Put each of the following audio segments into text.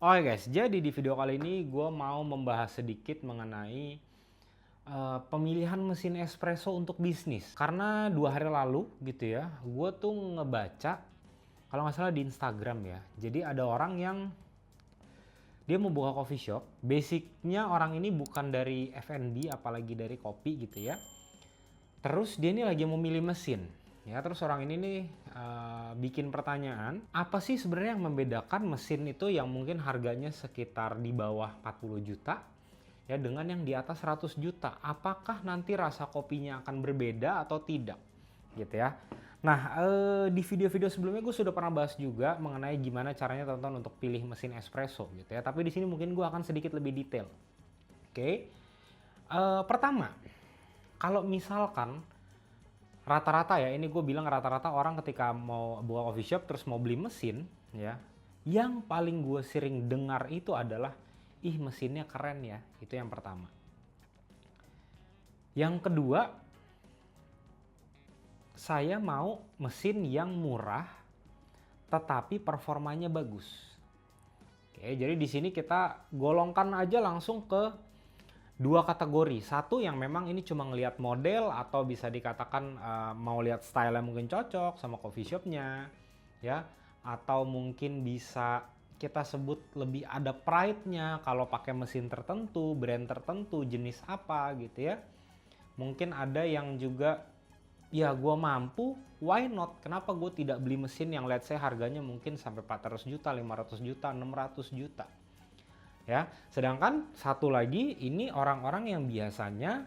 Oke guys, jadi di video kali ini gue mau membahas sedikit mengenai pemilihan mesin espresso untuk bisnis. Karena 2 hari lalu gitu ya, gue tuh ngebaca, kalau nggak salah di Instagram ya. Jadi ada orang yang dia mau buka coffee shop. Basicnya orang ini bukan dari F&B, apalagi dari kopi gitu ya. Terus dia ini lagi mau milih mesin. Ya, terus orang ini nih bikin pertanyaan, apa sih sebenarnya yang membedakan mesin itu yang mungkin harganya sekitar di bawah 40 juta ya dengan yang di atas 100 juta? Apakah nanti rasa kopinya akan berbeda atau tidak? Gitu ya. Nah, di video-video sebelumnya gue sudah pernah bahas juga mengenai gimana caranya teman-teman untuk pilih mesin espresso gitu ya. Tapi di sini mungkin gue akan sedikit lebih detail. Oke. Pertama, kalau misalkan rata-rata ya, ini gue bilang rata-rata orang ketika mau buka coffee shop terus mau beli mesin ya, yang paling gue sering dengar itu adalah, ih mesinnya keren ya, itu yang pertama. Yang kedua, saya mau mesin yang murah tetapi performanya bagus. Oke, jadi di sini kita golongkan aja langsung ke dua kategori. Satu yang memang ini cuma ngelihat model atau bisa dikatakan mau lihat style yang mungkin cocok sama coffee shopnya ya, atau mungkin bisa kita sebut lebih ada pride-nya kalau pakai mesin tertentu, brand tertentu, jenis apa gitu ya. Mungkin ada yang juga ya gue mampu, why not? Kenapa gue tidak beli mesin yang let's say harganya mungkin sampai 400 juta, 500 juta, 600 juta ya. Sedangkan satu lagi ini orang-orang yang biasanya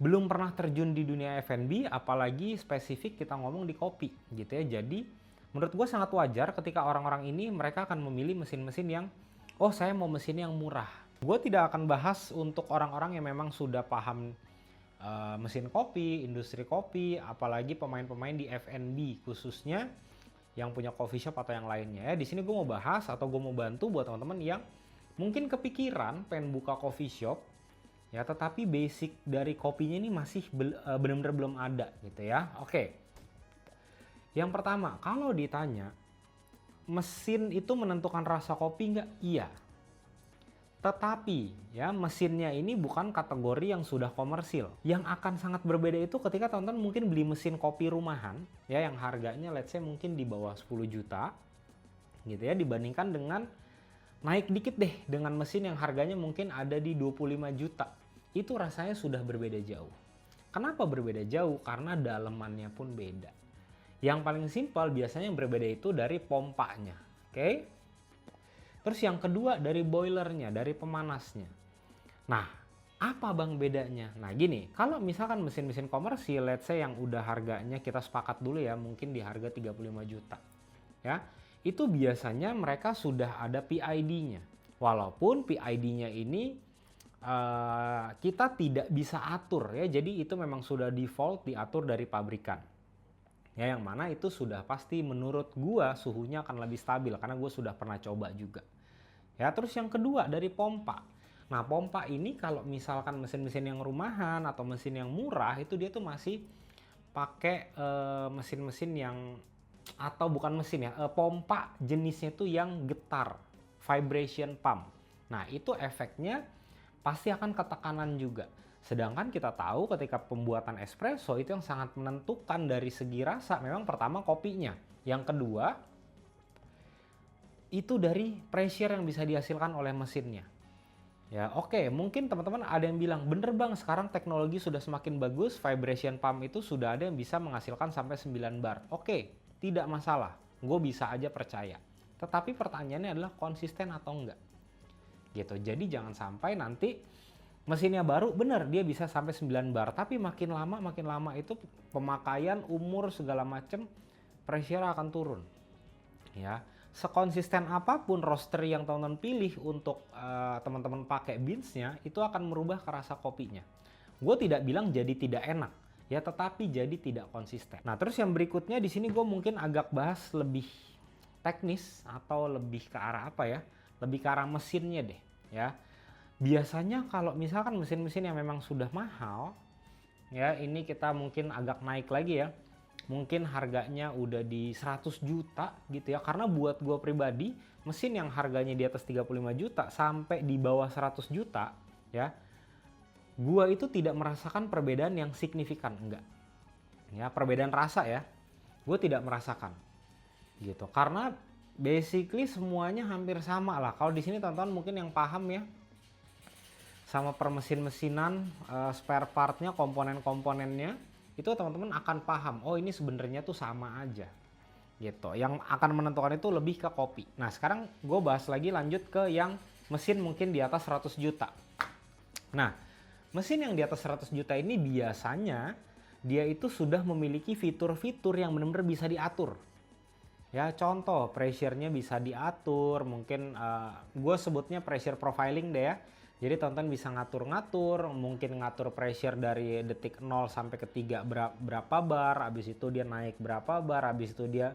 belum pernah terjun di dunia F&B, apalagi spesifik kita ngomong di kopi gitu ya. Jadi menurut gue sangat wajar ketika orang-orang ini mereka akan memilih mesin-mesin yang, oh saya mau mesin yang murah. Gue tidak akan bahas untuk orang-orang yang memang sudah paham mesin kopi, industri kopi, apalagi pemain-pemain di F&B khususnya yang punya coffee shop atau yang lainnya ya. Di sini gue mau bahas atau gue mau bantu buat teman-teman yang mungkin kepikiran pengen buka coffee shop ya, tetapi basic dari kopinya ini masih benar-benar belum ada gitu ya. Oke. Yang pertama, kalau ditanya mesin itu menentukan rasa kopi nggak? Iya. Tetapi ya mesinnya ini bukan kategori yang sudah komersil. Yang akan sangat berbeda itu ketika teman-teman mungkin beli mesin kopi rumahan ya yang harganya let's say mungkin di bawah 10 juta gitu ya, dibandingkan dengan naik dikit deh dengan mesin yang harganya mungkin ada di 25 juta. Itu rasanya sudah berbeda jauh. Kenapa berbeda jauh? Karena dalemannya pun beda. Yang paling simpel biasanya yang berbeda itu dari pompanya. Oke? Terus yang kedua dari boilernya, dari pemanasnya. Nah, apa bang bedanya? Nah gini, kalau misalkan mesin-mesin komersil, let's say yang udah harganya kita sepakat dulu ya, mungkin di harga 35 juta. Ya, itu biasanya mereka sudah ada PID-nya. Walaupun PID-nya ini kita tidak bisa atur ya, jadi itu memang sudah default diatur dari pabrikan. Ya, yang mana itu sudah pasti menurut gua suhunya akan lebih stabil karena gua sudah pernah coba juga. Ya, terus yang kedua dari pompa. Nah, pompa ini kalau misalkan mesin-mesin yang rumahan atau mesin yang murah itu dia tuh masih pakai mesin-mesin yang, atau bukan mesin ya, pompa jenisnya tuh yang getar, vibration pump. Nah, itu efeknya pasti akan ke tekanan juga. Sedangkan kita tahu ketika pembuatan espresso itu yang sangat menentukan dari segi rasa memang pertama kopinya. Yang kedua itu dari pressure yang bisa dihasilkan oleh mesinnya. Ya oke, mungkin teman-teman ada yang bilang, bener bang sekarang teknologi sudah semakin bagus, vibration pump itu sudah ada yang bisa menghasilkan sampai 9 bar. Oke, tidak masalah, gue bisa aja percaya. Tetapi pertanyaannya adalah konsisten atau enggak. Gitu, jadi jangan sampai nanti mesinnya baru bener dia bisa sampai 9 bar, tapi makin lama itu pemakaian, umur segala macem, pressure akan turun. Ya, sekonsisten apapun roaster yang teman-teman pilih untuk teman-teman pakai beansnya, itu akan merubah ke rasa kopinya. Gue tidak bilang jadi tidak enak, ya, tetapi jadi tidak konsisten. Nah, terus yang berikutnya di sini gue mungkin agak bahas lebih teknis atau lebih ke arah apa ya? Lebih ke arah mesinnya deh, ya. Biasanya kalau misalkan mesin-mesin yang memang sudah mahal, ya ini kita mungkin agak naik lagi ya. mungkin harganya udah di 100 juta gitu ya. Karena buat gue pribadi, mesin yang harganya di atas 35 juta sampai di bawah 100 juta ya, gue itu tidak merasakan perbedaan yang signifikan, enggak. Ya, perbedaan rasa ya, gue tidak merasakan gitu. Karena basically semuanya hampir sama lah. Kalau di sini teman-teman mungkin yang paham ya sama permesin-mesinan, spare partnya, komponen-komponennya, itu teman-teman akan paham, oh ini sebenarnya tuh sama aja gitu. Yang akan menentukan itu lebih ke kopi. Nah sekarang gue bahas lagi lanjut ke yang mesin mungkin di atas 100 juta. Nah mesin yang di atas 100 juta ini biasanya dia itu sudah memiliki fitur-fitur yang benar-benar bisa diatur. Ya contoh, pressure-nya bisa diatur, mungkin gue sebutnya pressure profiling deh ya. Jadi teman-teman bisa ngatur-ngatur, mungkin ngatur pressure dari detik 0 sampai ke 3 berapa bar, habis itu dia naik berapa bar, habis itu dia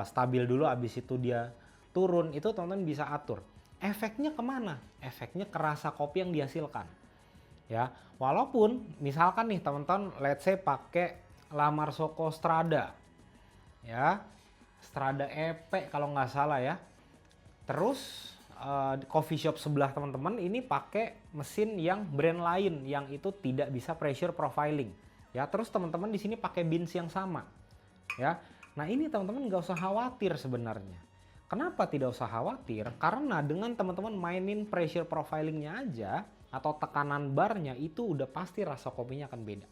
stabil dulu, habis itu dia turun, itu teman-teman bisa atur. Efeknya kemana? Efeknya ke rasa kopi yang dihasilkan. Ya, walaupun misalkan nih teman-teman, let's say pakai La Marzocco Strada, ya, Strada EP kalau nggak salah ya. Terus coffee shop sebelah teman-teman ini pakai mesin yang brand lain yang itu tidak bisa pressure profiling. Ya, terus teman-teman di sini pakai bins yang sama. Ya, nah ini teman-teman nggak usah khawatir sebenarnya. Kenapa tidak usah khawatir? Karena dengan teman-teman mainin pressure profilingnya aja atau tekanan barnya itu udah pasti rasa kopinya akan beda.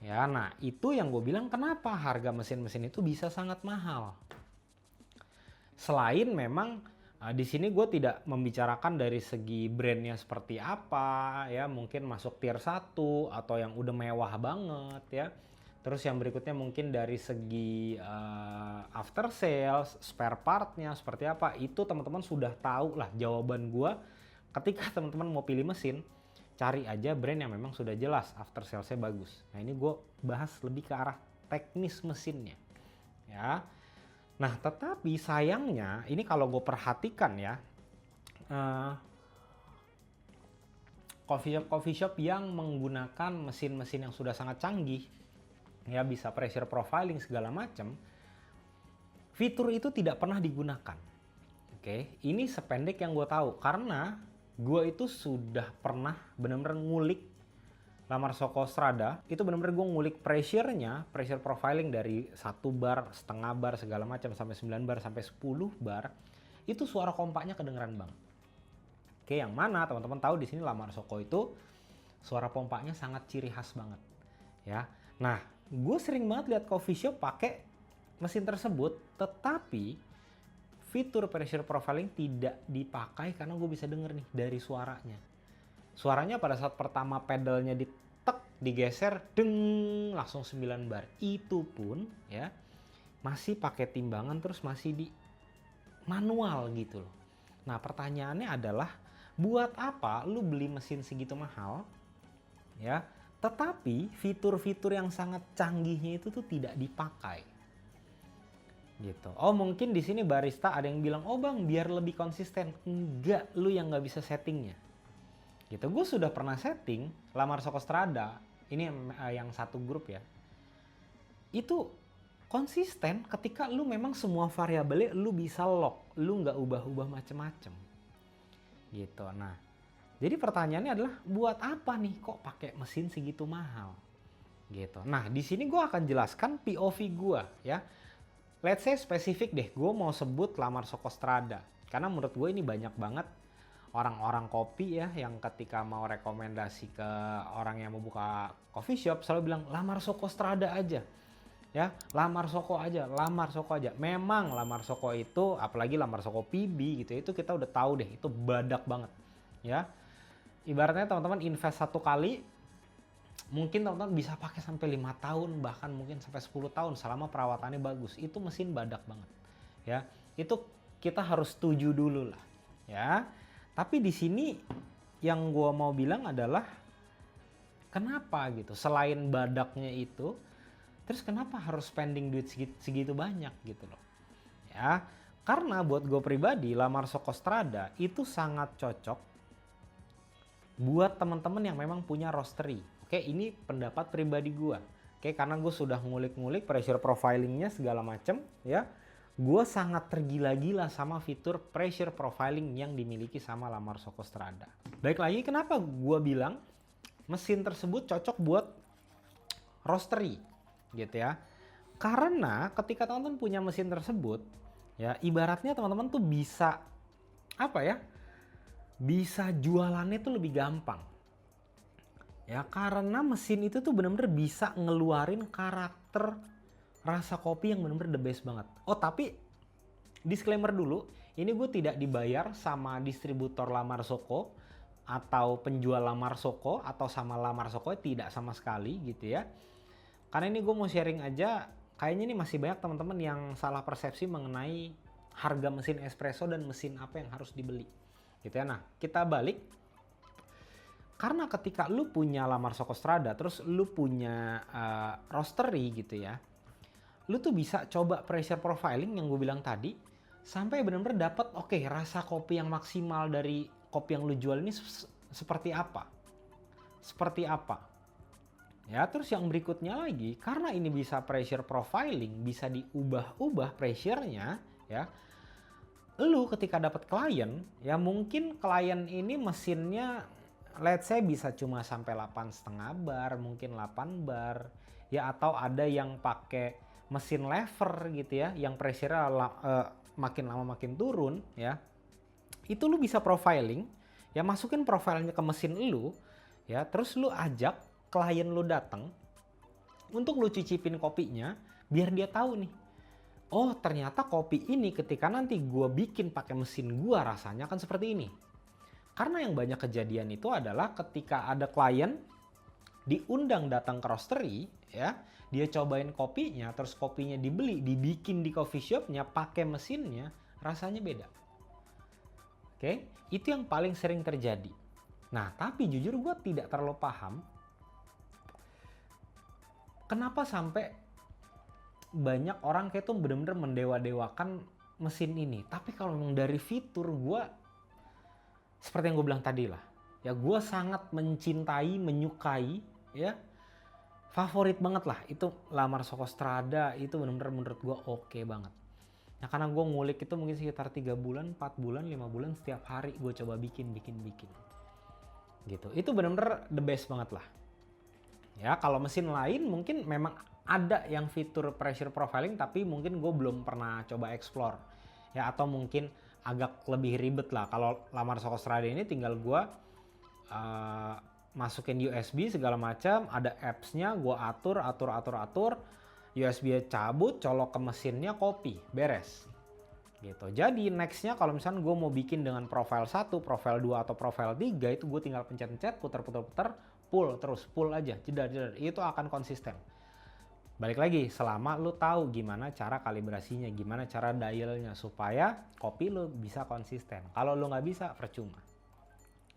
Ya, nah itu yang gue bilang kenapa harga mesin-mesin itu bisa sangat mahal. Selain memang di sini gue tidak membicarakan dari segi brandnya seperti apa ya, mungkin masuk tier 1 atau yang udah mewah banget ya. Terus yang berikutnya mungkin dari segi after sales, spare partnya seperti apa, itu teman-teman sudah tahu lah jawaban gue. Ketika teman-teman mau pilih mesin, cari aja brand yang memang sudah jelas after salesnya bagus. Nah ini gue bahas lebih ke arah teknis mesinnya ya. Nah tetapi sayangnya ini kalau gue perhatikan ya, coffee shop yang menggunakan mesin-mesin yang sudah sangat canggih ya, bisa pressure profiling segala macam, fitur itu tidak pernah digunakan. Oke, ini sependek yang gue tahu karena gue itu sudah pernah benar-benar ngulik La Marzocco Strada, itu benar-benar gue ngulik pressure-nya, pressure profiling dari 1 bar, setengah bar, segala macam, sampai 9 bar, sampai 10 bar, itu suara kompaknya kedengeran banget. Oke, yang mana teman-teman tahu di sini La Marzocco itu suara pompanya sangat ciri khas banget. Ya, nah gue sering banget lihat coffee shop pakai mesin tersebut, tetapi fitur pressure profiling tidak dipakai karena gue bisa denger nih dari suaranya. Suaranya pada saat pertama pedalnya digeser, deng, langsung 9 bar. Itu pun ya masih pakai timbangan, terus masih di manual gitu loh. Nah pertanyaannya adalah, buat apa lu beli mesin segitu mahal ya, tetapi fitur-fitur yang sangat canggihnya itu tuh tidak dipakai gitu. Oh mungkin di sini barista ada yang bilang, oh bang biar lebih konsisten. Enggak, lu yang nggak bisa settingnya gitu. Gue sudah pernah setting La Marzocco Strada, ini yang satu grup ya, itu konsisten ketika lu memang semua variabelnya lu bisa lock, lu nggak ubah-ubah macem-macem gitu. Nah jadi pertanyaannya adalah, buat apa nih kok pakai mesin segitu mahal gitu. Nah di sini gue akan jelaskan POV gue ya. Let's say spesifik deh, gue mau sebut La Marzocco Strada karena menurut gue ini banyak banget orang-orang kopi ya yang ketika mau rekomendasi ke orang yang mau buka coffee shop selalu bilang La Marzocco Strada aja ya, La Marzocco aja, La Marzocco aja. Memang La Marzocco itu, apalagi La Marzocco PB gitu, itu kita udah tahu deh itu badak banget ya. Ibaratnya teman-teman invest 1 kali, mungkin teman-teman bisa pakai sampai 5 tahun, bahkan mungkin sampai 10 tahun selama perawatannya bagus. Itu mesin badak banget ya. Itu kita harus setuju dulu lah ya. Tapi di sini yang gue mau bilang adalah, kenapa gitu selain badaknya itu, terus kenapa harus spending duit segitu banyak gitu loh ya. Karena buat gue pribadi La Marzocco Strada itu sangat cocok buat teman-teman yang memang punya roastery. Oke, ini pendapat pribadi gue Oke, karena gue sudah ngulik-ngulik pressure profilingnya segala macem ya. Gue sangat tergila-gila sama fitur pressure profiling yang dimiliki sama Lamar Soko Strada. Baik lagi, kenapa gue bilang mesin tersebut cocok buat roastery gitu ya. Karena ketika teman-teman punya mesin tersebut, ya ibaratnya teman-teman tuh bisa apa ya? Bisa jualannya tuh lebih gampang. Ya karena mesin itu tuh benar-benar bisa ngeluarin karakter rasa kopi yang benar-benar the best banget. Oh tapi disclaimer dulu, ini gue tidak dibayar sama distributor Lamar Soko atau penjual Lamar Soko atau sama Lamar Soko, tidak sama sekali gitu ya. Karena ini gue mau sharing aja, kayaknya ini masih banyak teman-teman yang salah persepsi mengenai harga mesin espresso dan mesin apa yang harus dibeli gitu ya. Nah kita balik, karena ketika lu punya Lamar Soko Strada terus lu punya roastery gitu ya, lu tuh bisa coba pressure profiling yang gue bilang tadi sampai benar-benar dapat oke, rasa kopi yang maksimal dari kopi yang lu jual ini seperti apa. Seperti apa. Ya, terus yang berikutnya lagi, karena ini bisa pressure profiling, bisa diubah-ubah pressure-nya ya. Lu ketika dapat klien, ya mungkin klien ini mesinnya let's say bisa cuma sampai 8,5 bar, mungkin 8 bar. Ya atau ada yang pakai mesin lever gitu ya, yang pressure-nya makin lama makin turun ya. Itu lu bisa profiling, ya masukin profilnya ke mesin lu, ya terus lu ajak klien lu datang untuk lu cicipin kopinya, biar dia tahu nih, oh ternyata kopi ini ketika nanti gua bikin pakai mesin gua rasanya kan seperti ini. Karena yang banyak kejadian itu adalah ketika ada klien diundang datang ke roastery, ya dia cobain kopinya, terus kopinya dibeli, dibikin di coffee shopnya pakai mesinnya, rasanya beda. Oke, itu yang paling sering terjadi. Nah, tapi jujur gue tidak terlalu paham kenapa sampai banyak orang kayak tuh bener-bener mendewa-dewakan mesin ini. Tapi kalau memang dari fitur, gue seperti yang gue bilang tadi lah, ya gue sangat mencintai, menyukai, ya favorit banget lah itu Lamar Soko Strada. Itu bener-bener menurut gue oke banget. Nah karena gue ngulik itu mungkin sekitar 3 bulan, 4 bulan, 5 bulan, setiap hari gue coba bikin gitu. Itu bener-bener the best banget lah. Ya kalau mesin lain mungkin memang ada yang fitur pressure profiling, tapi mungkin gue belum pernah coba explore. Ya atau mungkin agak lebih ribet lah. Kalau Lamar Soko Strada ini tinggal gue masukin USB segala macam, ada apps-nya, gue atur, USB cabut, colok ke mesinnya, kopi, beres. Gitu. Jadi nextnya kalau misalnya gue mau bikin dengan profile 1, profile 2 atau profile 3, itu gue tinggal pencet-pencet, putar, pull terus, pull aja, jedar. Itu akan konsisten. Balik lagi, selama lu tahu gimana cara kalibrasinya, gimana cara dialnya supaya kopi lu bisa konsisten. Kalau lu nggak bisa, percuma.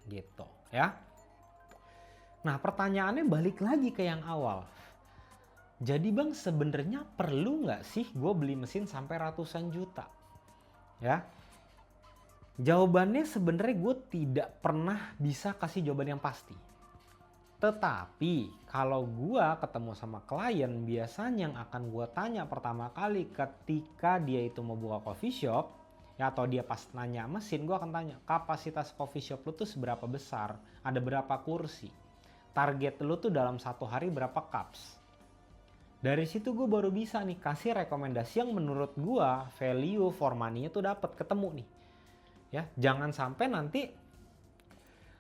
Gitu, ya. Nah, pertanyaannya balik lagi ke yang awal. Jadi bang, sebenarnya perlu nggak sih gue beli mesin sampai ratusan juta? Ya, jawabannya sebenarnya gue tidak pernah bisa kasih jawaban yang pasti. Tetapi kalau gue ketemu sama klien, biasanya yang akan gue tanya pertama kali ketika dia itu mau buka coffee shop, ya atau dia pas nanya mesin, gue akan tanya kapasitas coffee shop lu tuh seberapa besar, ada berapa kursi, target lu tuh dalam satu hari berapa cups. Dari situ gue baru bisa nih kasih rekomendasi yang menurut gue value for money-nya tuh dapat ketemu nih. Ya, jangan sampai nanti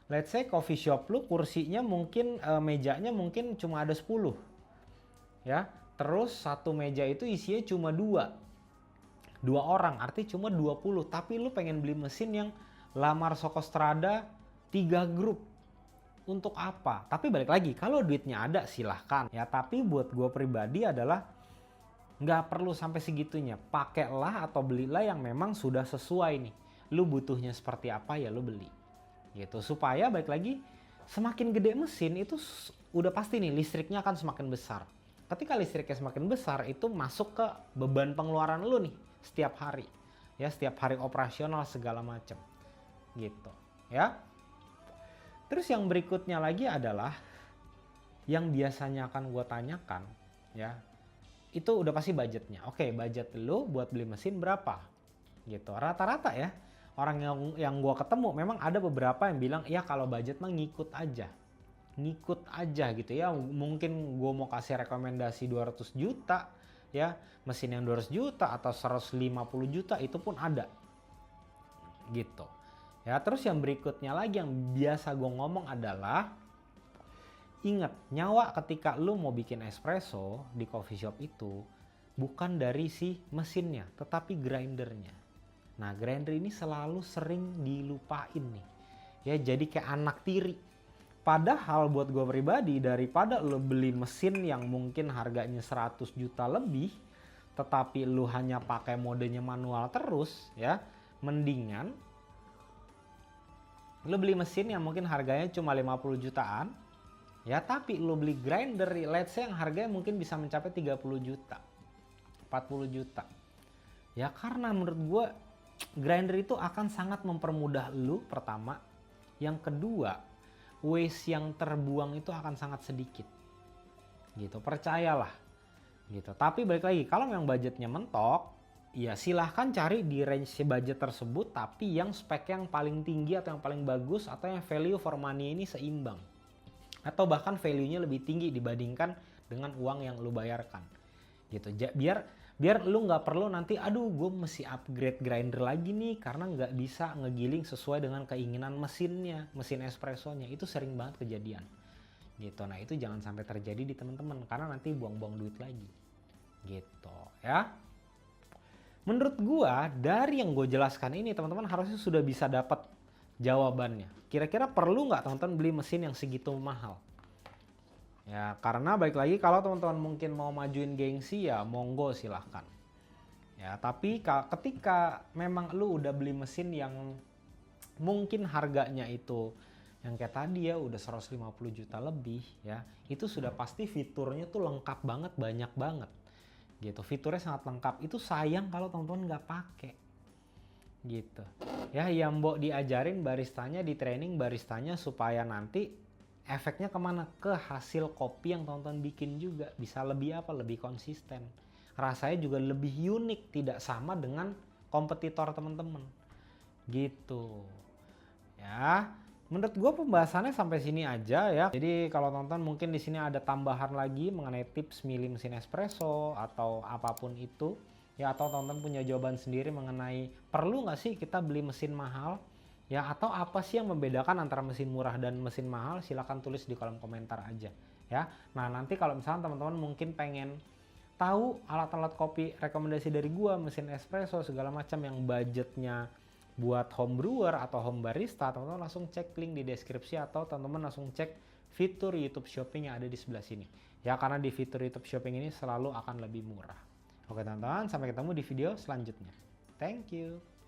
let's say coffee shop lu kursinya mungkin mejanya mungkin cuma ada 10. Ya, terus satu meja itu isinya cuma 2 orang, artinya cuma 20, tapi lu pengen beli mesin yang Lamar Soko Strada 3 grup. Untuk apa? Tapi balik lagi, kalau duitnya ada silahkan. Ya tapi buat gue pribadi adalah nggak perlu sampai segitunya. Pakailah atau belilah yang memang sudah sesuai nih. Lu butuhnya seperti apa ya lu beli. Gitu. Supaya balik lagi, semakin gede mesin itu udah pasti nih listriknya akan semakin besar. Ketika listriknya semakin besar itu masuk ke beban pengeluaran lu nih setiap hari. Ya setiap hari operasional segala macam. Gitu. Ya. Terus yang berikutnya lagi adalah yang biasanya akan gue tanyakan, ya. Itu udah pasti budgetnya. Oke, budget lu buat beli mesin berapa? Gitu. Rata-rata ya, orang yang gua ketemu memang ada beberapa yang bilang, ya kalau budget mah ngikut aja. Ngikut aja gitu ya. Mungkin gua mau kasih rekomendasi 200 juta ya, mesin yang 200 juta atau 150 juta itu pun ada. Gitu. Ya, terus yang berikutnya lagi yang biasa gua ngomong adalah, ingat, nyawa ketika lu mau bikin espresso di coffee shop itu bukan dari si mesinnya, tetapi grindernya. Nah, grinder ini selalu sering dilupain nih. Ya, jadi kayak anak tiri. Padahal buat gue pribadi, daripada lu beli mesin yang mungkin harganya 100 juta lebih, tetapi lu hanya pakai modenya manual terus, ya, mendingan lu beli mesin yang mungkin harganya cuma 50 jutaan, ya, tapi lo beli grinder, let's say yang harganya mungkin bisa mencapai 30 juta, 40 juta. Ya, karena menurut gue grinder itu akan sangat mempermudah lo, pertama. Yang kedua, waste yang terbuang itu akan sangat sedikit. Gitu, percayalah. Gitu. Tapi balik lagi, kalau yang budgetnya mentok, ya silahkan cari di range budget tersebut, tapi yang spek yang paling tinggi atau yang paling bagus atau yang value for money ini seimbang. Atau bahkan value-nya lebih tinggi dibandingkan dengan uang yang lu bayarkan gitu. Biar lu nggak perlu nanti aduh gue mesti upgrade grinder lagi nih karena nggak bisa ngegiling sesuai dengan keinginan mesinnya, mesin espressonya. Itu sering banget kejadian gitu. Nah, itu jangan sampai terjadi di teman-teman karena nanti buang-buang duit lagi gitu ya. Menurut gua dari yang gue jelaskan ini teman-teman harusnya sudah bisa dapat jawabannya. Kira-kira perlu nggak teman-teman beli mesin yang segitu mahal? Ya, karena baik lagi kalau teman-teman mungkin mau majuin gengsi ya monggo silahkan. Ya, tapi ketika memang lu udah beli mesin yang mungkin harganya itu yang kayak tadi ya udah 150 juta lebih ya, itu sudah pasti fiturnya tuh lengkap banget, banyak banget. Gitu, fiturnya sangat lengkap. Itu sayang kalau teman-teman nggak pakai. Gitu ya, yang mbok diajarin baristanya, di training baristanya supaya nanti efeknya kemana, ke hasil kopi yang teman-teman bikin juga bisa lebih lebih konsisten, rasanya juga lebih unik, tidak sama dengan kompetitor teman-teman gitu ya. Menurut gue pembahasannya sampai sini aja ya. Jadi kalau teman-teman mungkin di sini ada tambahan lagi mengenai tips milih mesin espresso atau apapun itu ya, atau teman-teman punya jawaban sendiri mengenai perlu nggak sih kita beli mesin mahal ya, atau apa sih yang membedakan antara mesin murah dan mesin mahal, silahkan tulis di kolom komentar aja ya. Nah, nanti kalau misalnya teman-teman mungkin pengen tahu alat-alat kopi rekomendasi dari gua, mesin espresso segala macam yang budgetnya buat home brewer atau home barista, teman-teman langsung cek link di deskripsi atau teman-teman langsung cek fitur YouTube Shopping yang ada di sebelah sini ya, karena di fitur YouTube Shopping ini selalu akan lebih murah. Oke teman-teman, sampai ketemu di video selanjutnya. Thank you.